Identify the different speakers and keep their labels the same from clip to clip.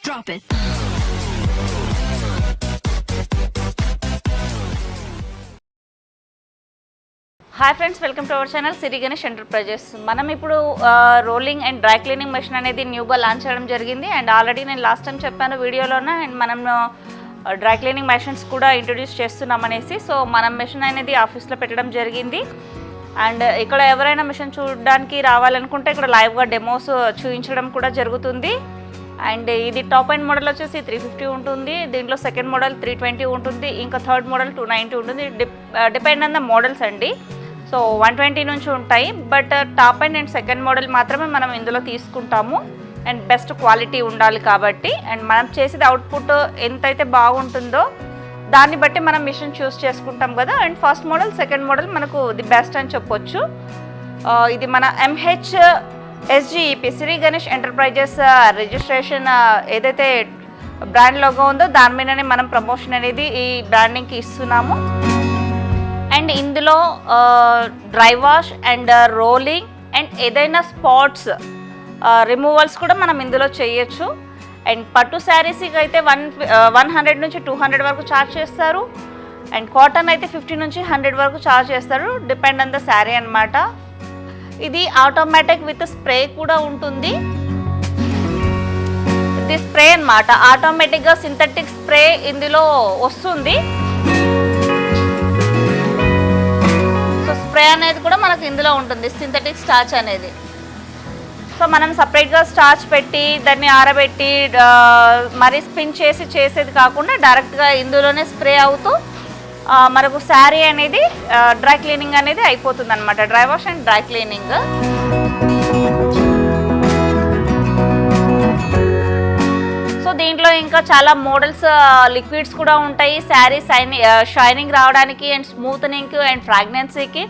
Speaker 1: Drop it.
Speaker 2: Hi friends, welcome to our channel Siri Ganesh enterprises. మనం ఇప్పుడు rolling and dry cleaning machine అనేది న్యూగా launch చేయడం జరిగింది. అండ్ ఆల్రెడీ నేను లాస్ట్ టైం చెప్పాను వీడియోలోనే, అండ్ మనం డ్రై క్లీనింగ్ మెషిన్స్ కూడా ఇంట్రొడ్యూస్ చేస్తున్నాం అనేసి. సో మనం మెషిన్ అనేది ఆఫీస్లో పెట్టడం జరిగింది. అండ్ ఇక్కడ ఎవరైనా మెషిన్ చూడడానికి రావాలనుకుంటే ఇక్కడ లైవ్గా డెమోస్ చూపించడం కూడా జరుగుతుంది. అండ్ ఇది టాప్ అండ్ మోడల్ వచ్చేసి 350 ఉంటుంది, దీంట్లో సెకండ్ మోడల్ 320 ఉంటుంది, ఇంకా థర్డ్ మోడల్ 290 ఉంటుంది. డిపెండ్ ఆన్ ద మోడల్స్ అండి. సో 120 నుంచి ఉంటాయి, but top and second model మాత్రమే మనం ఇందులో తీసుకుంటాము. అండ్ బెస్ట్ క్వాలిటీ ఉండాలి కాబట్టి, అండ్ మనం చేసేది అవుట్పుట్ ఎంతైతే బాగుంటుందో దాన్ని బట్టి మనం మిషన్ చూస్ చేసుకుంటాం కదా. And first model second model మనకు ది బెస్ట్ అని చెప్పొచ్చు. ఇది మన MHSGEP సిరి గణేష్ ఎంటర్ప్రైజెస్ రిజిస్ట్రేషన్ ఏదైతే బ్రాండ్ లోగో ఉందో దాని మీదనే మనం ప్రమోషన్ అనేది ఈ బ్రాండింగ్కి ఇస్తున్నాము. అండ్ ఇందులో dry wash and rolling and ఏదైనా స్పాట్స్ రిమూవల్స్ కూడా మనం ఇందులో చేయొచ్చు. అండ్ పట్టు శారీస్కి అయితే 100 నుంచి 200 వరకు ఛార్జ్ చేస్తారు. అండ్ కాటన్ అయితే 50 నుంచి 100 వరకు ఛార్జ్ చేస్తారు, డిపెండ్ ఆన్ ద శారీ అనమాట. ఇది ఆటోమేటిక్ విత్ స్ప్రే కూడా ఉంటుంది. ఇది స్ప్రే అనమాట, ఆటోమేటిక్గా సింథటిక్ స్ప్రే ఇందులో వస్తుంది. సో స్ప్రే అనేది కూడా మనకు ఇందులో ఉంటుంది, సింథటిక్ స్టార్చ్ అనేది. సో మనం సపరేట్గా స్టార్చ్ పెట్టి దాన్ని ఆరబెట్టి మరీ స్పిన్ చేసేది కాకుండా డైరెక్ట్గా ఇందులోనే స్ప్రే అవుతూ మనకు శారీ అనేది డ్రై క్లీనింగ్ అనేది అయిపోతుంది అనమాట. Dry wash and dry cleaning. So దీంట్లో ఇంకా చాలా మోడల్స్ లిక్విడ్స్ కూడా ఉంటాయి. శారీ షైనింగ్ రావడానికి అండ్ స్మూత్నింగ్ అండ్ ఫ్రాగ్నెన్సీకి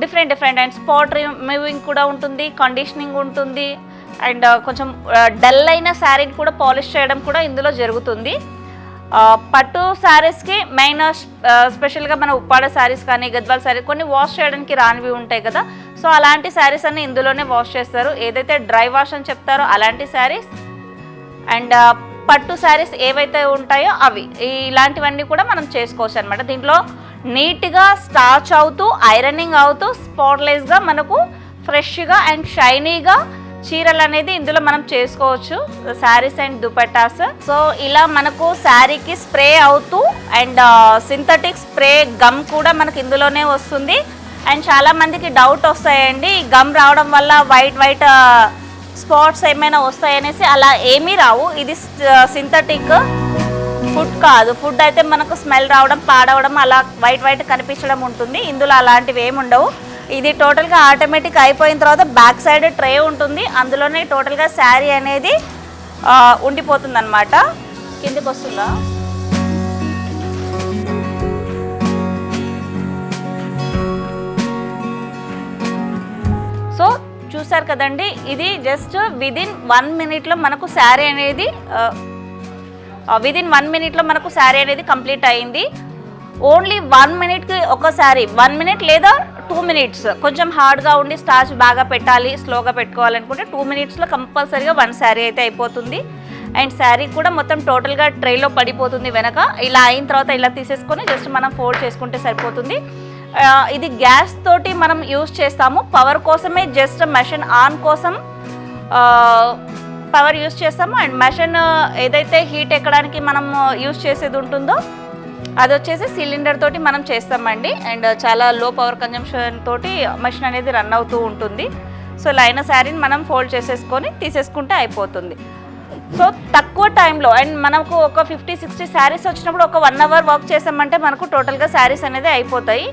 Speaker 2: డిఫరెంట్ అండ్ స్పాట్ రిమూవింగ్ కూడా ఉంటుంది, కండిషనింగ్ ఉంటుంది. అండ్ కొంచెం డల్ అయిన శారీని కూడా పాలిష్ చేయడం కూడా ఇందులో జరుగుతుంది. పట్టు శారీస్కి మెయిన్ స్పెషల్గా మన ఉప్పాడ శారీస్ కానీ గద్వాల్ శారీ కొన్ని వాష్ చేయడానికి రానివి ఉంటాయి కదా. సో అలాంటి శారీస్ అన్ని ఇందులోనే వాష్ చేస్తారు. ఏదైతే డ్రై వాష్ అని చెప్తారో అలాంటి శారీస్ అండ్ పట్టు శారీస్ ఏవైతే ఉంటాయో అవి ఇలాంటివన్నీ కూడా మనం చేసుకోవచ్చు అనమాట. దీంట్లో నీట్గా స్టార్చ్ అవుతూ ఐరనింగ్ అవుతూ స్పాట్లెస్గా మనకు ఫ్రెష్గా అండ్ షైనీగా చీరలు అనేది ఇందులో మనం చేసుకోవచ్చు, శారీస్ అండ్ దుపట్టాస్. సో ఇలా మనకు శారీకి స్ప్రే అవుతూ అండ్ సింథటిక్ స్ప్రే గమ్ కూడా మనకు ఇందులోనే వస్తుంది. అండ్ చాలా మందికి డౌట్ వస్తాయండి, గమ్ రావడం వల్ల వైట్ స్పాట్స్ ఏమైనా వస్తాయనేసి. అలా ఏమీ రావు, ఇది సింథటిక్ ఫుడ్ కాదు. ఫుడ్ అయితే మనకు స్మెల్ రావడం పాడవడం అలా వైట్ కనిపించడం ఉంటుంది, ఇందులో అలాంటివి ఏమి ఉండవు. ఇది టోటల్గా ఆటోమేటిక్ అయిపోయిన తర్వాత బ్యాక్ సైడ్ ట్రే ఉంటుంది, అందులోనే టోటల్గా శారీ అనేది ఉండిపోతుంది అనమాట. కిందికి వస్తుందా? సో చూసారు కదండి, ఇది జస్ట్ విదిన్ 1 మినిట్లో మనకు శారీ అనేది మనకు శారీ అనేది కంప్లీట్ అయింది. ఓన్లీ 1 మినిట్కి ఒక శారీ, 1 మినిట్ లేదా 2 మినిట్స్. కొంచెం హార్డ్గా ఉండి స్టార్చ్ బాగా పెట్టాలి, స్లోగా పెట్టుకోవాలనుకుంటే 2 మినిట్స్లో కంపల్సరీగా 1 శారీ అయితే అయిపోతుంది. అండ్ శారీ కూడా మొత్తం టోటల్గా ట్రేలో పడిపోతుంది వెనక. ఇలా అయిన తర్వాత ఇలా తీసేసుకొని జస్ట్ మనం ఫోల్డ్ చేసుకుంటే సరిపోతుంది. ఇది గ్యాస్ తోటి మనం యూజ్ చేస్తాము, పవర్ కోసమే, జస్ట్ మెషిన్ ఆన్ కోసం పవర్ యూజ్ చేస్తాము. అండ్ మెషిన్ ఏదైతే హీట్ ఎక్కడానికి మనం యూజ్ చేసేది ఉంటుందో అది వచ్చేసి సిలిండర్ తోటి మనం చేస్తామండి. అండ్ చాలా లో పవర్ కన్జంప్షన్ తోటి మెషిన్ అనేది రన్ అవుతూ ఉంటుంది. సో లైన శారీని మనం ఫోల్డ్ చేసేసుకొని తీసేసుకుంటే అయిపోతుంది. సో తక్కువ టైంలో అండ్ మనకు ఒక 50-60 శారీస్ వచ్చినప్పుడు ఒక 1 అవర్ వర్క్ చేసామంటే మనకు టోటల్గా శారీస్ అనేది అయిపోతాయి.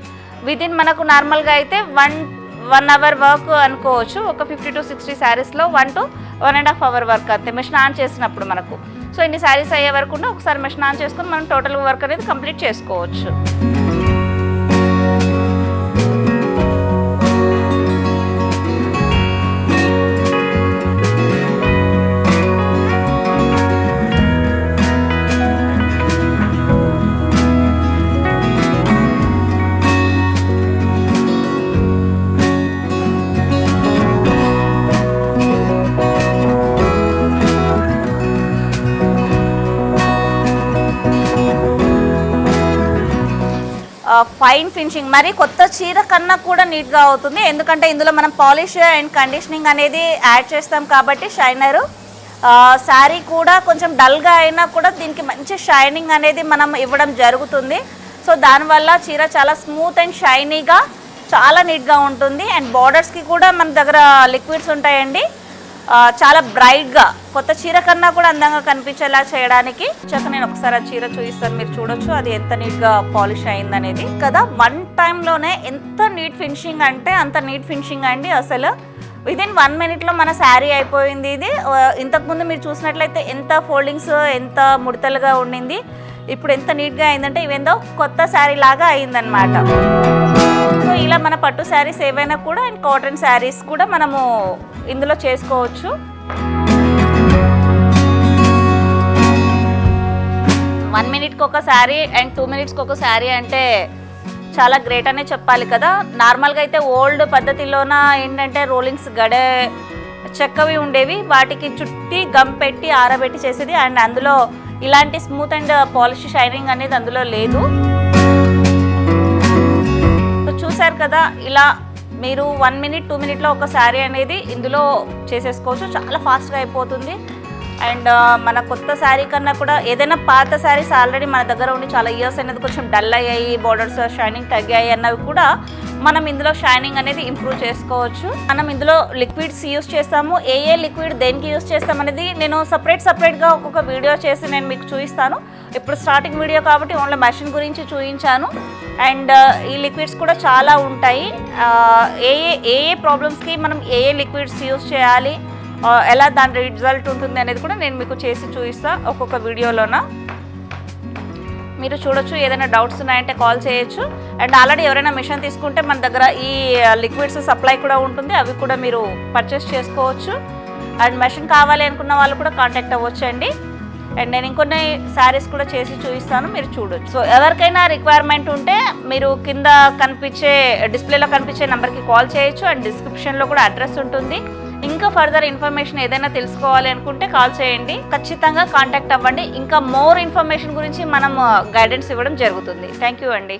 Speaker 2: విదిన్ మనకు నార్మల్గా అయితే 1 అవర్ వర్క్ అనుకోవచ్చు. ఒక 50 to 60 శారీస్లో 1 to 1.5 అవర్ వర్క్ అంతే మెషిన్ ఆన్ చేసినప్పుడు మనకు. సో ఇన్ని శారీస్ అయ్యే వరకు ఒకసారి మెషిన్ ఆన్ చేసుకొని మనం టోటల్ వర్క్ అనేది కంప్లీట్ చేసుకోవచ్చు. ఫైన్ ఫినిషింగ్, మరి కొత్త చీర కన్నా కూడా నీట్గా అవుతుంది. ఎందుకంటే ఇందులో మనం పాలిష్ అండ్ కండిషనింగ్ అనేది యాడ్ చేస్తాం కాబట్టి షైనరు. శారీ కూడా కొంచెం డల్గా అయినా కూడా దీనికి మంచి షైనింగ్ అనేది మనం ఇవ్వడం జరుగుతుంది. సో దానివల్ల చీర చాలా స్మూత్ అండ్ షైనీగా చాలా నీట్గా ఉంటుంది. అండ్ బార్డర్స్కి కూడా మన దగ్గర లిక్విడ్స్ ఉంటాయండి, చాలా బ్రైట్గా కొత్త చీర కన్నా కూడా అందంగా కనిపించేలా చేయడానికి. చక్కగా నేను ఒకసారి ఆ చీర చూపిస్తాను, మీరు చూడొచ్చు అది ఎంత నీట్గా పాలిష్ అయిందనేది కదా. 1 టైంలోనే ఎంత నీట్ ఫినిషింగ్ అంటే అంత నీట్ ఫినిషింగ్ అండి. అసలు విదిన్ 1 మినిట్లో మన శారీ అయిపోయింది ఇది. ఇంతకుముందు మీరు చూసినట్లయితే ఎంత ఫోల్డింగ్స్ ఎంత ముడతలుగా ఉండింది, ఇప్పుడు ఎంత నీట్గా అయిందంటే ఇవేందో కొత్త శారీ లాగా అయిందనమాట. సో ఇలా మన పట్టు శారీస్ ఏవైనా కూడా అండ్ కాటన్ శారీస్ కూడా మనము ఇందులో చేసుకోవచ్చు. వన్ మినిట్కి ఒక శారీ అండ్ 2 మినిట్స్కి ఒక శారీ అంటే చాలా గ్రేట్ అనే చెప్పాలి కదా. నార్మల్గా అయితే ఓల్డ్ పద్ధతిలోన ఏంటంటే రోలింగ్స్ గడే చెక్కవి ఉండేవి, వాటికి చుట్టి గమ్ పెట్టి ఆరబెట్టి చేసేది. అండ్ అందులో ఇలాంటి స్మూత్ అండ్ పాలిష్ షైనింగ్ అనేది అందులో లేదు. సో చూసారు కదా, ఇలా మీరు 1 మినిట్ 2 మినిట్లో ఒక శారీ అనేది ఇందులో చేసేసుకోవచ్చు, చాలా ఫాస్ట్గా అయిపోతుంది. అండ్ మన కొత్త శారీ కన్నా కూడా ఏదైనా పాత శారీస్ ఆల్రెడీ మన దగ్గర ఉండి చాలా ఇయర్స్ అనేది కొంచెం డల్ అయ్యాయి, బార్డర్స్ షైనింగ్ తగ్గాయి అన్నవి కూడా మనం ఇందులో షైనింగ్ అనేది ఇంప్రూవ్ చేసుకోవచ్చు. మనం ఇందులో లిక్విడ్స్ యూస్ చేస్తాము, ఏ లిక్విడ్ దేనికి యూస్ చేస్తాం అనేది నేను సపరేట్గా ఒక్కొక్క వీడియో చేసి నేను మీకు చూపిస్తాను. ఇప్పుడు స్టార్టింగ్ వీడియో కాబట్టి ఓన్లీ మెషిన్ గురించి చూపించాను. అండ్ ఈ లిక్విడ్స్ కూడా చాలా ఉంటాయి, ఏ ప్రాబ్లమ్స్కి మనం ఏ లిక్విడ్స్ యూస్ చేయాలి, ఎలా దాని రిజల్ట్ ఉంటుంది అనేది కూడా నేను మీకు చేసి చూపిస్తాను ఒక్కొక్క వీడియోలోన. మీరు చూడొచ్చు, ఏదైనా డౌట్స్ ఉన్నాయంటే కాల్ చేయొచ్చు. అండ్ ఆల్రెడీ ఎవరైనా మిషన్ తీసుకుంటే మన దగ్గర ఈ లిక్విడ్స్ సప్లై కూడా ఉంటుంది, అవి కూడా మీరు పర్చేస్ చేసుకోవచ్చు. అండ్ మెషిన్ కావాలి అనుకున్న వాళ్ళు కూడా కాంటాక్ట్ అవ్వచ్చు అండి. అండ్ నేను ఇంకొన్ని శారీస్ కూడా చేసి చూపిస్తాను, మీరు చూడొచ్చు. సో ఎవరికైనా రిక్వైర్మెంట్ ఉంటే మీరు కింద కనిపించే డిస్ప్లేలో కనిపించే నెంబర్కి కాల్ చేయొచ్చు. అండ్ డిస్క్రిప్షన్లో కూడా అడ్రస్ ఉంటుంది. ఇంకా ఫర్దర్ ఇన్ఫర్మేషన్ ఏదైనా తెలుసుకోవాలి అనుకుంటే కాల్ చేయండి, ఖచ్చితంగా కాంటాక్ట్ అవ్వండి. ఇంకా మోర్ ఇన్ఫర్మేషన్ గురించి మనం గైడెన్స్ ఇవ్వడం జరుగుతుంది. థ్యాంక్ యూ అండి.